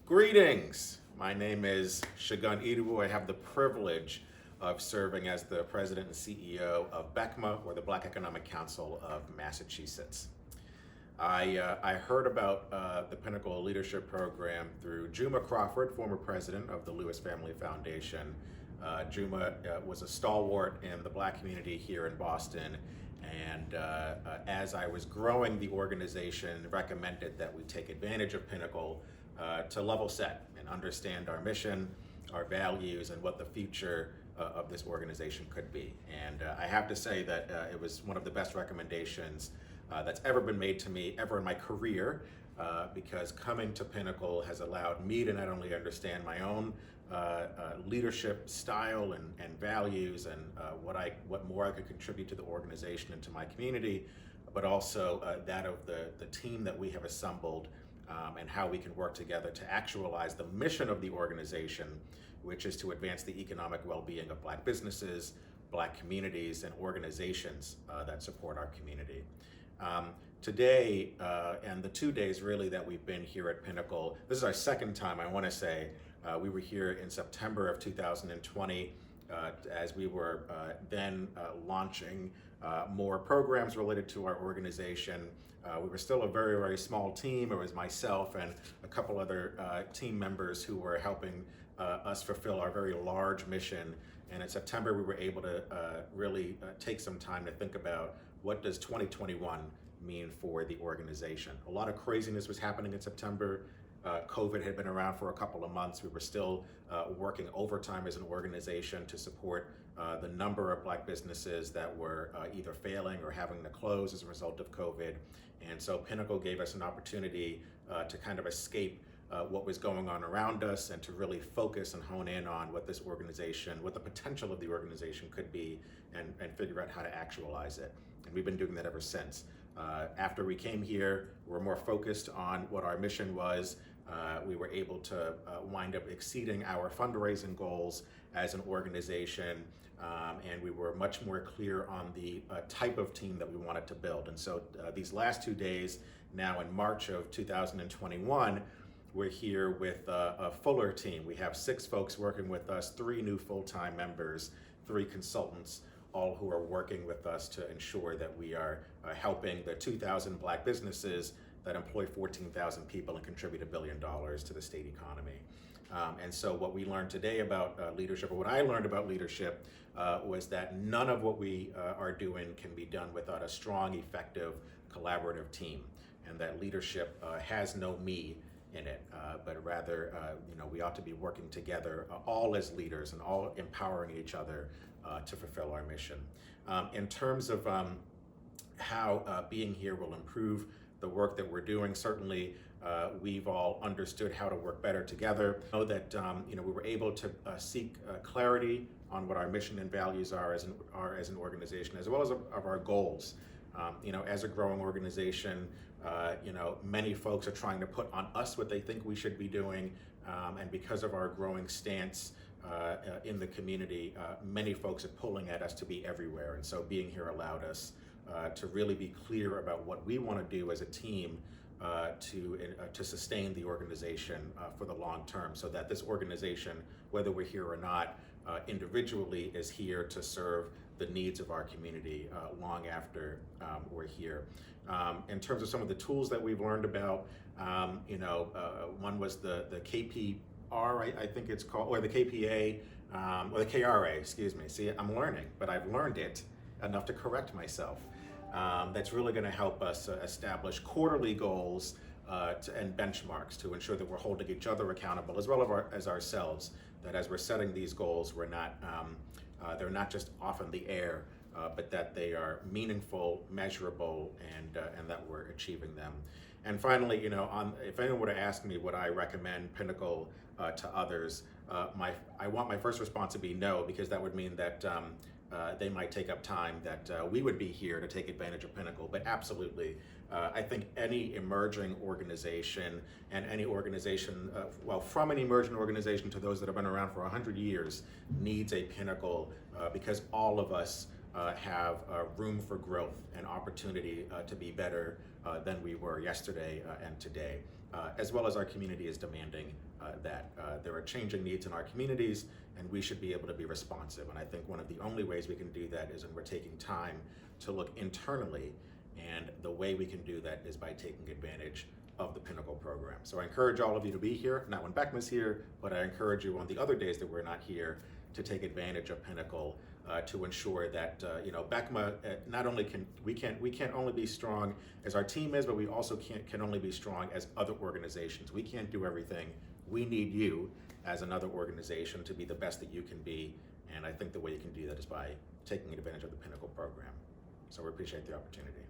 Greetings. My name is Segun Idowu. I have the privilege of serving as the president and CEO of BECMA, or the Black Economic Council of Massachusetts. I heard about the Pinnacle Leadership Program through Juma Crawford, former president of the Lewis Family Foundation. Juma was a stalwart in the Black community here in Boston, and as I was growing the organization, recommended that we take advantage of Pinnacle to level set and understand our mission, our values, and what the future of this organization could be. And I have to say that it was one of the best recommendations that's ever been made to me ever in my career, because coming to Pinnacle has allowed me to not only understand my own leadership style and values and what more I could contribute to the organization and to my community, but also that of the team that we have assembled, and how we can work together to actualize the mission of the organization, which is to advance the economic well-being of Black businesses, Black communities, and organizations that support our community. Today, and the 2 days really that we've been here at Pinnacle, this is our second time, I want to say. We were here in September of 2020 as we were then launching more programs related to our organization. We were still a very, very small team. It was myself and a couple other team members who were helping us fulfill our very large mission. And in September, we were able to really take some time to think about what does 2021 mean for the organization. A lot of craziness was happening in September. COVID had been around for a couple of months. We were still working overtime as an organization to support the number of Black businesses that were either failing or having to close as a result of COVID. And so Pinnacle gave us an opportunity to kind of escape what was going on around us and to really focus and hone in on what this organization, what the potential of the organization could be, and figure out how to actualize it. And we've been doing that ever since. After we came here, we were more focused on what our mission was. We were able to wind up exceeding our fundraising goals as an organization, and we were much more clear on the type of team that we wanted to build. And so these last 2 days, now in March of 2021, we're here with a fuller team. We have 6 folks working with us, 3 new full-time members, 3 consultants, all who are working with us to ensure that we are helping the 2,000 Black businesses that employ 14,000 people and contribute $1 billion to the state economy. And so what we learned today about leadership, or what I learned about leadership, was that none of what we are doing can be done without a strong, effective, collaborative team, and that leadership has no me in it, but rather, we ought to be working together, all as leaders and all empowering each other to fulfill our mission. In terms of how being here will improve the work that we're doing, certainly we've all understood how to work better together. Know that we were able to seek clarity on what our mission and values are as an organization, as well as of our goals. As a growing organization, many folks are trying to put on us what they think we should be doing, and because of our growing stance in the community, many folks are pulling at us to be everywhere. And so being here allowed us to really be clear about what we want to do as a team to sustain the organization for the long term, so that this organization, whether we're here or not, individually is here to serve the needs of our community long after we're here. In terms of some of the tools that we've learned about, one was the KPR, I think it's called, or the KPA, or the KRA, excuse me. See, I'm learning, but I've learned it enough to correct myself. That's really going to help us establish quarterly goals and benchmarks to ensure that we're holding each other accountable, as well as ourselves, that as we're setting these goals, we're not, they're not just off in the air, but that they are meaningful, measurable, and that we're achieving them. And finally, if anyone were to ask me would I recommend Pinnacle to others, I want my first response to be no, because that would mean that they might take up time that we would be here to take advantage of Pinnacle. But absolutely, I think any emerging organization, and any organization, from an emerging organization to those that have been around for 100 years, needs a Pinnacle, because all of us have room for growth and opportunity to be better than we were yesterday and today. as well as our community is demanding that. There are changing needs in our communities, and we should be able to be responsive. And I think one of the only ways we can do that is when we're taking time to look internally, and the way we can do that is by taking advantage of the Pinnacle program. So I encourage all of you to be here, not when Beckman's here, but I encourage you on the other days that we're not here to take advantage of Pinnacle to ensure that BECMA not only we can't only be strong as our team is, but we also can only be strong as other organizations. We can't do everything. We need you as another organization to be the best that you can be, and I think the way you can do that is by taking advantage of the Pinnacle program. So we appreciate the opportunity.